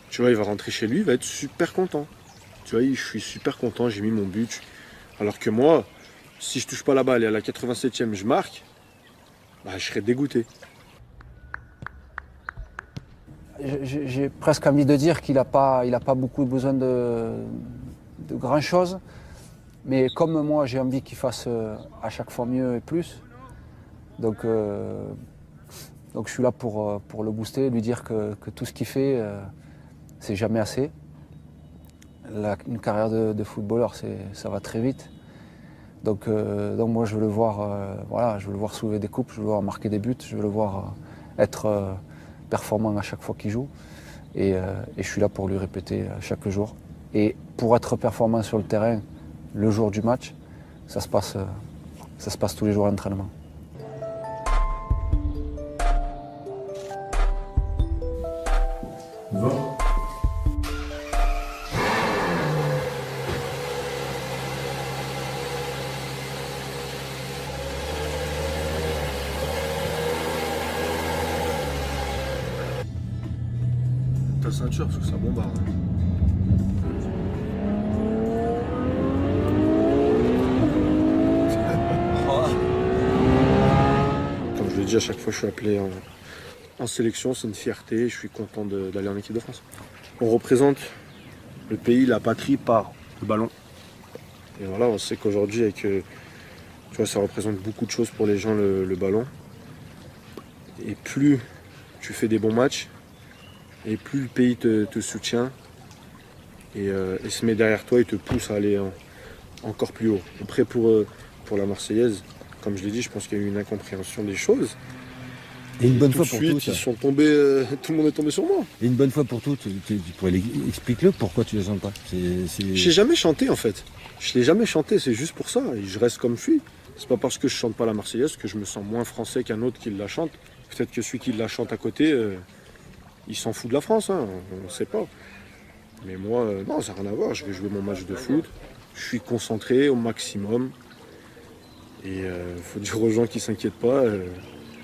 Tu vois, il va rentrer chez lui, il va être super content. Tu vois, je suis super content, j'ai mis mon but. Alors que moi, si je touche pas la balle et à la 87e, je marque, bah, je serais dégoûté.
J'ai presque envie de dire qu'il n'a pas beaucoup besoin de grand-chose. Mais comme moi, j'ai envie qu'il fasse à chaque fois mieux et plus. Donc je suis là pour le booster, lui dire que tout ce qu'il fait, c'est jamais assez. Une carrière de footballeur, ça va très vite. Donc moi, je veux le voir, je veux le voir soulever des coupes, je veux le voir marquer des buts, je veux le voir être performant à chaque fois qu'il joue. Et je suis là pour lui répéter chaque jour. Et pour être performant sur le terrain, le jour du match, ça se passe tous les jours à l'entraînement.
Ta ceinture, parce que ça bombarde. Comme je l'ai dit, à chaque fois que je suis appelé en sélection, c'est une fierté. Je suis content d'aller en équipe de France. On représente le pays, la patrie par le ballon. Et voilà, on sait qu'aujourd'hui, tu vois, ça représente beaucoup de choses pour les gens, le ballon. Et plus tu fais des bons matchs, et plus le pays te soutient et se met derrière toi et te pousse à aller encore plus haut. Après, pour la Marseillaise, comme je l'ai dit, je pense qu'il y a eu une incompréhension des choses.
Et une bonne
tout
fois
de
pour
suite,
toutes.
ils sont tombés, tout le monde est tombé sur moi.
Et une bonne fois pour toutes, tu pourrais explique-le pourquoi tu ne chantes pas.
Je n'ai jamais chanté en fait. Je l'ai jamais chanté, c'est juste pour ça. Et je reste comme je suis. C'est pas parce que je chante pas la Marseillaise que je me sens moins français qu'un autre qui la chante. Peut-être que celui qui la chante à côté, il s'en fout de la France, hein, on ne sait pas. Mais moi, non, ça n'a rien à voir. Je vais jouer mon match de foot.
je suis concentré au maximum. Et il faut dire aux gens qui ne s'inquiètent pas,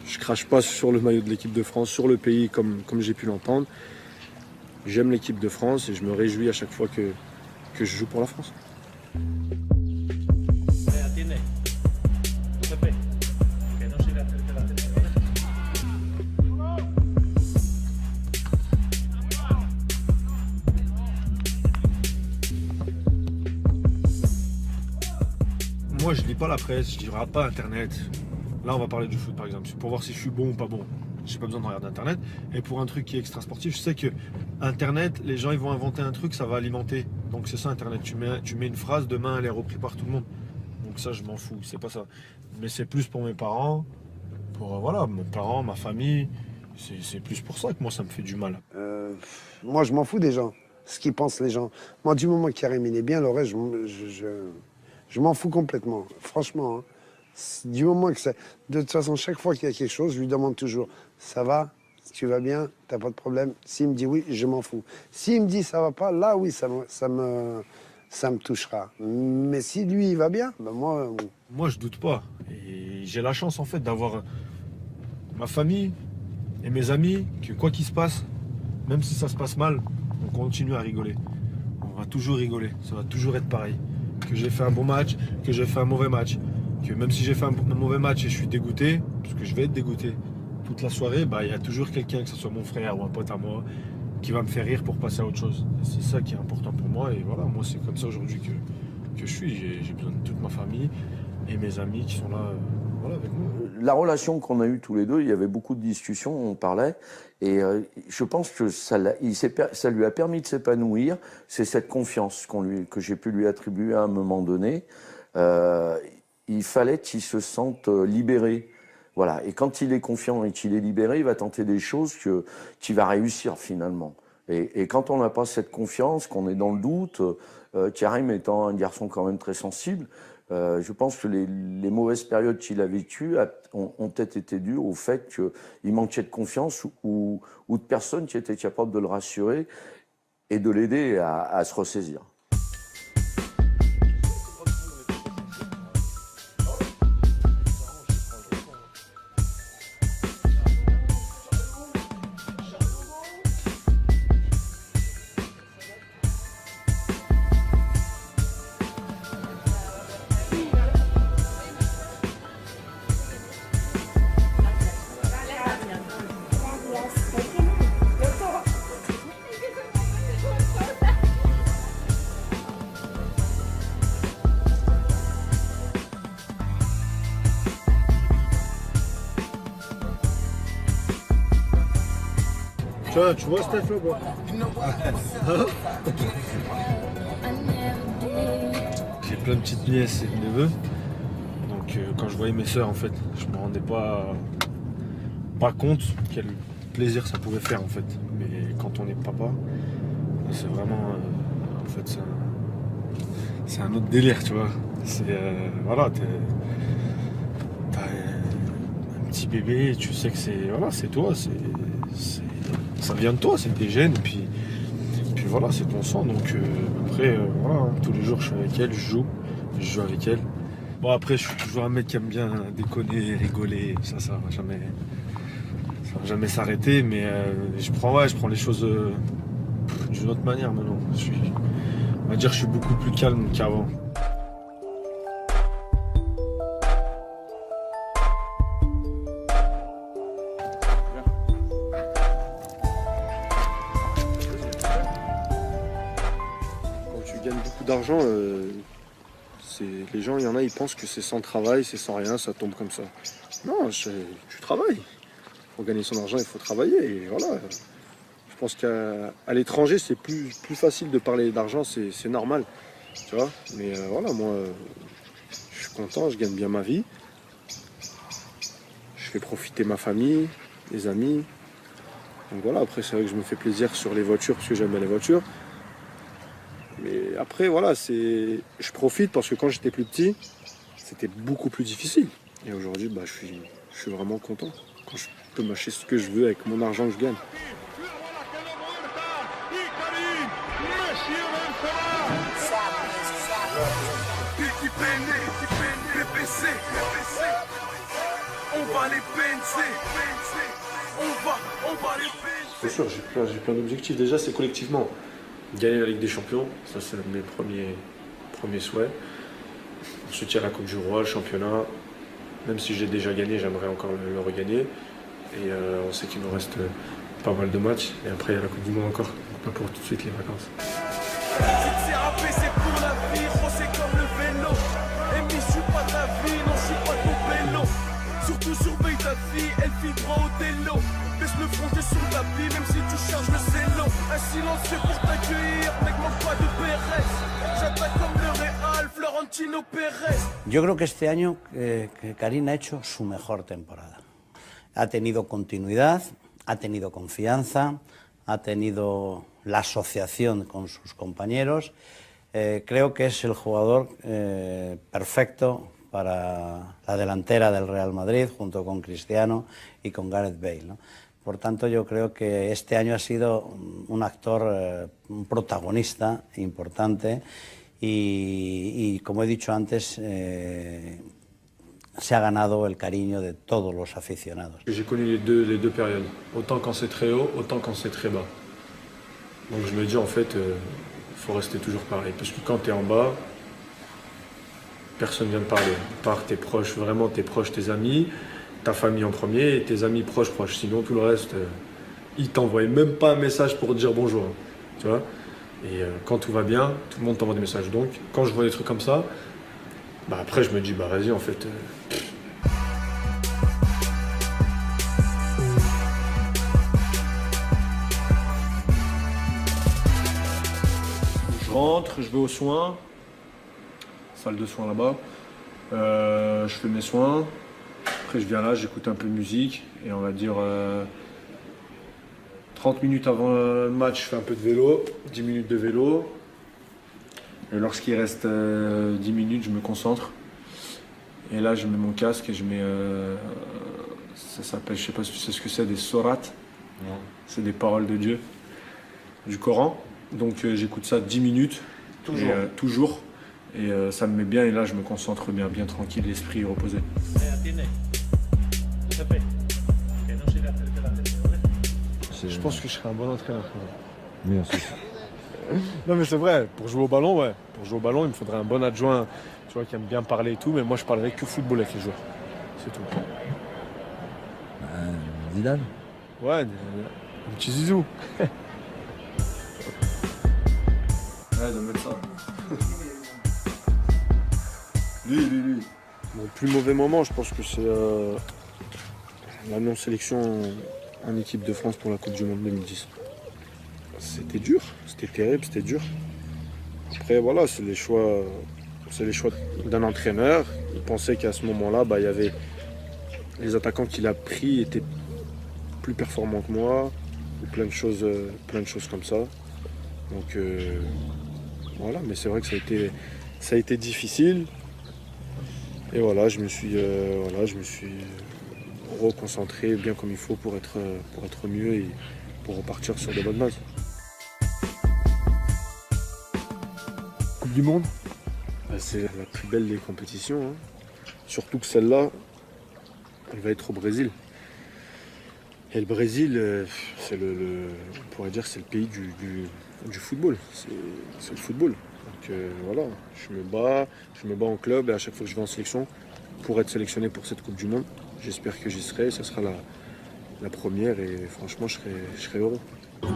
je crache pas sur le maillot de l'équipe de France, sur le pays comme j'ai pu l'entendre. J'aime l'équipe de France et je me réjouis à chaque fois que je joue pour la France. Moi, je lis pas la presse, je regarde pas Internet. Là, on va parler du foot, par exemple. C'est pour voir si je suis bon ou pas bon. J'ai pas besoin de regarder Internet. Et pour un truc qui est extra sportif, je sais que Internet, les gens ils vont inventer un truc, ça va alimenter. Donc c'est ça Internet. Tu mets une phrase, demain elle est reprise par tout le monde. Donc ça, je m'en fous. C'est pas ça. Mais c'est plus pour mes parents, pour voilà, mes parents, ma famille. C'est plus pour ça que moi, ça me fait du mal.
Moi, je m'en fous des gens. Ce qu'ils pensent les gens. Moi, du moment qu'Karim il est bien, le reste, je m'en fous complètement. Franchement. Hein. Du moment que c'est... De toute façon, chaque fois qu'il y a quelque chose, je lui demande toujours « Ça va ? Tu vas bien ? T'as pas de problème ?» S'il me dit oui, je m'en fous. S'il me dit « Ça va pas ?» Là, oui, ça me touchera. Mais si lui, il va bien, ben moi...
Moi, je doute pas. Et j'ai la chance, en fait, d'avoir ma famille et mes amis, que quoi qu'il se passe, même si ça se passe mal, on continue à rigoler. On va toujours rigoler. Ça va toujours être pareil. Que j'ai fait un bon match, que j'ai fait un mauvais match. Que même si j'ai fait un mauvais match et je suis dégoûté, parce que je vais être dégoûté toute la soirée, bah, y a toujours quelqu'un, que ce soit mon frère ou un pote à moi, qui va me faire rire pour passer à autre chose. C'est ça qui est important pour moi et voilà, moi c'est comme ça aujourd'hui que je suis. J'ai besoin de toute ma famille et mes amis qui sont là voilà, avec moi.
La relation qu'on a eue tous les deux, il y avait beaucoup de discussions, on parlait, et je pense que ça lui a permis de s'épanouir. C'est cette confiance que j'ai pu lui attribuer à un moment donné. Il fallait qu'il se sente libéré. Voilà. Et quand il est confiant et qu'il est libéré, il va tenter des choses qu'il va réussir finalement. Et quand on n'a pas cette confiance, qu'on est dans le doute, Karim étant un garçon quand même très sensible, je pense que les mauvaises périodes qu'il a vécues ont peut-être été dues au fait qu'il manquait de confiance ou de personnes qui étaient capables de le rassurer et de l'aider à se ressaisir.
Tu vois Steph là quoi? J'ai plein de petites nièces et de neveux. Donc quand je voyais mes sœurs en fait, je me rendais pas compte quel plaisir ça pouvait faire en fait. Mais quand on est papa, c'est vraiment en fait c'est un autre délire, tu vois. C'est voilà, t'as un petit bébé, et tu sais que c'est voilà, c'est toi, ça vient de toi, c'est tes gènes, puis voilà, c'est ton sang. Donc après, voilà, tous les jours je suis avec elle, je joue avec elle. Bon après, je suis toujours un mec qui aime bien déconner, rigoler, ça va jamais s'arrêter, mais je prends les choses d'une autre manière maintenant. On va dire que je suis beaucoup plus calme qu'avant. D'argent, les gens, il y en a, ils pensent que c'est sans travail, c'est sans rien, ça tombe comme ça. Non, tu travailles. Pour gagner son argent, il faut travailler. Et voilà. Je pense qu'à l'étranger, c'est plus facile de parler d'argent, c'est normal. Tu vois. Mais voilà, moi, je suis content, je gagne bien ma vie. Je fais profiter ma famille, mes amis. Donc voilà, après, c'est vrai que je me fais plaisir sur les voitures parce que j'aime bien les voitures. Mais après, voilà, je profite parce que quand j'étais plus petit, c'était beaucoup plus difficile. Et aujourd'hui, bah, je suis vraiment content quand je peux m'acheter ce que je veux avec mon argent que je gagne.
PPC, on va les penser, on va les penser.
C'est sûr, j'ai plein d'objectifs. Déjà, c'est collectivement. Gagner la Ligue des Champions, ça c'est mes premiers souhaits. Ensuite, il y a la Coupe du Roi, le championnat. Même si j'ai déjà gagné, j'aimerais encore le regagner. Et on sait qu'il nous reste pas mal de matchs. Et après, il y a la Coupe du Monde encore. Pas pour tout de suite les vacances.
C'est rappé, c'est pour la vie, c'est comme le vélo. Et je suis pas ta vie, non, je suis pas ton vélo. Surtout surveille ta fille, elle vit droit au télo. Baisse le front, t'es sur le tapis, même si tu charges le zélo. Un silencieux pour t'accueillir, mec, manque pas de Pérez. J'attaque comme le Real, Florentino Pérez.
Yo creo que este año Karim ha hecho su mejor temporada. Ha tenido continuidad, ha tenido confianza, ha tenido la asociación con sus compañeros. Creo que es el jugador perfecto para la delantera del Real Madrid, junto con Cristiano y con Gareth Bale, ¿no? Por tanto, yo creo que este año ha sido un actor, un protagonista importante y como he dicho antes, se ha ganado el cariño de todos los aficionados.
J'ai connu les deux périodes, autant quand c'est très haut, autant quand c'est très bas. Donc je me dis en fait, faut rester toujours pareil, parce que quand tu es en bas, personne vient de parler, à part tes proches, vraiment tes proches, tes amis, ta famille en premier et tes amis proches. Sinon tout le reste, ils t'envoient même pas un message pour te dire bonjour, tu vois. Et quand tout va bien, tout le monde t'envoie des messages. Donc quand je vois des trucs comme ça, bah après je me dis bah vas-y en fait. Je rentre, je vais aux soins, salle de soins là-bas, je fais mes soins, après je viens là, j'écoute un peu de musique et on va dire 30 minutes avant le match, je fais un peu de vélo, 10 minutes de vélo. Et lorsqu'il reste 10 minutes, je me concentre. Et là, je mets mon casque et je mets. Ça s'appelle, je sais pas si tu sais ce que c'est, des sourates. C'est des paroles de Dieu, du Coran. Donc j'écoute ça 10 minutes. Toujours. Toujours. Et ça me met bien. Et là, je me concentre bien, bien tranquille, l'esprit reposé. Je pense que je serais un bon entraîneur.
Merci.
Non mais c'est vrai, pour jouer au ballon, ouais. Pour jouer au ballon, il me faudrait un bon adjoint, tu vois, qui aime bien parler et tout, mais moi je parlerais que football avec les joueurs. C'est tout.
Zidane.
Ouais, un petit zizou. Ouais, de mettre ça. Lui. Mon plus mauvais moment, je pense que c'est la non-sélection en équipe de France pour la Coupe du Monde 2010. C'était dur, c'était terrible, c'était dur. Après voilà, c'est les choix d'un entraîneur. Il pensait qu'à ce moment-là, il y avait les attaquants qu'il a pris étaient plus performants que moi, ou plein de choses comme ça. Donc voilà, mais c'est vrai que ça a été difficile. Et voilà, je me suis reconcentré bien comme il faut pour être mieux et pour repartir sur de bonnes bases.
Coupe du Monde,
c'est la plus belle des compétitions. Hein. Surtout que celle-là, elle va être au Brésil. Et le Brésil, on pourrait dire, c'est le pays du football. C'est le football. Donc voilà, je me bats en club et à chaque fois que je vais en sélection pour être sélectionné pour cette Coupe du Monde. J'espère que j'y serai, ça sera la première et franchement je serai heureux.
On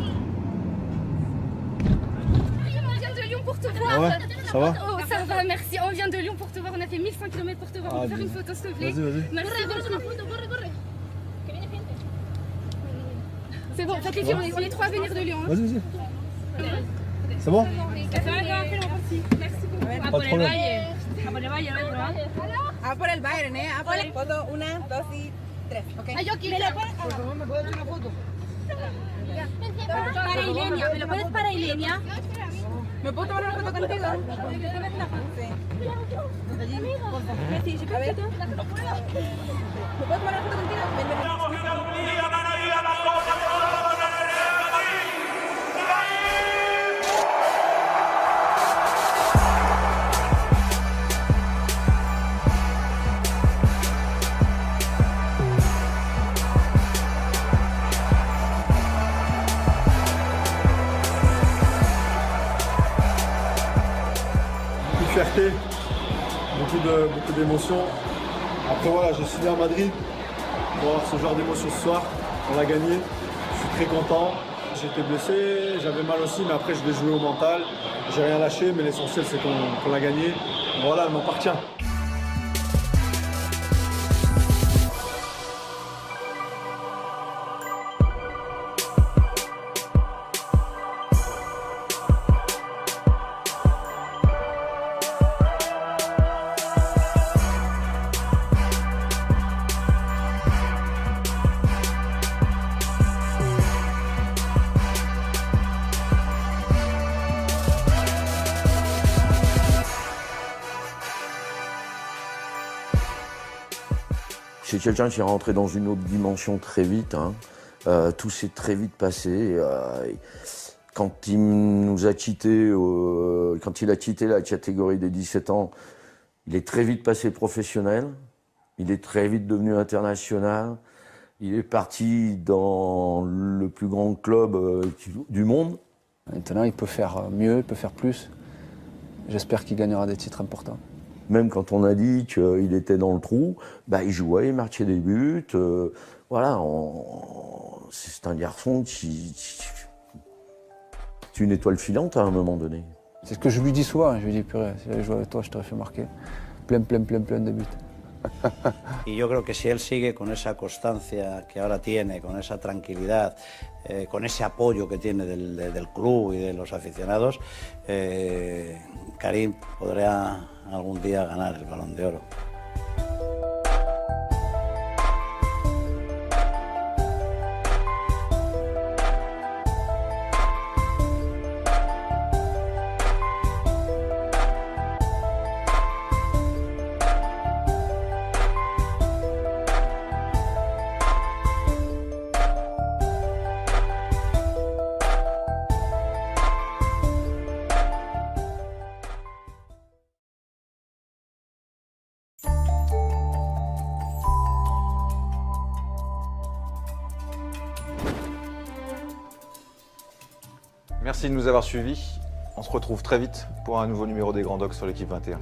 vient de Lyon pour te voir.
Ah ouais, ça va?
Oh, ça va, merci. On vient de Lyon pour te voir. On a fait 1100 km pour te voir. On peut faire une photo, s'il te plaît?
Vas-y.
Merci beaucoup. C'est bon, faites les filles, on est les trois à venir de Lyon. Hein.
Vas-y. C'est bon?
Merci beaucoup.
Pas de problème.
A por el Bayern, ¿eh? A por el foto. 1, 2 y 3. ¿Ok?
Ay, yo aquí.
Por favor, ¿me puedes hacer una foto?
Para Ilenia, ¿me lo puedes para Ilenia?
¿Me puedo tomar una foto contigo? Sí. Allí, por favor.
Merci, j'ai pas de photo.
¿Me puedo tomar una foto contigo?
fierté, beaucoup d'émotions. Après voilà, j'ai signé à Madrid pour avoir ce genre d'émotion ce soir. On l'a gagné, je suis très content. J'étais blessé, j'avais mal aussi, mais après je vais jouer au mental. J'ai rien lâché, mais l'essentiel c'est qu'on l'a gagné. Voilà, elle m'appartient.
C'est quelqu'un qui est rentré dans une autre dimension très vite. Hein. Tout s'est très vite passé. Quand il nous a quittés, quand il a quitté la catégorie des 17 ans, il est très vite passé professionnel. Il est très vite devenu international. Il est parti dans le plus grand club du monde.
Maintenant, il peut faire mieux, il peut faire plus. J'espère qu'il gagnera des titres importants.
Même quand on a dit qu'il était dans le trou, bah, il jouait, il marquait des buts. Voilà, c'est un garçon qui est une étoile filante à un moment donné.
C'est ce que je lui dis souvent, je lui dis purée, si j'avais joué avec toi, je t'aurais fait marquer plein de buts.
Y yo creo que si él sigue con esa constancia que ahora tiene, con esa tranquilidad, con ese apoyo que tiene del club y de los aficionados, Karim podrá algún día ganar el Balón de Oro.
Merci de nous avoir suivis. On se retrouve très vite pour un nouveau numéro des Grands Docs sur l'équipe 21.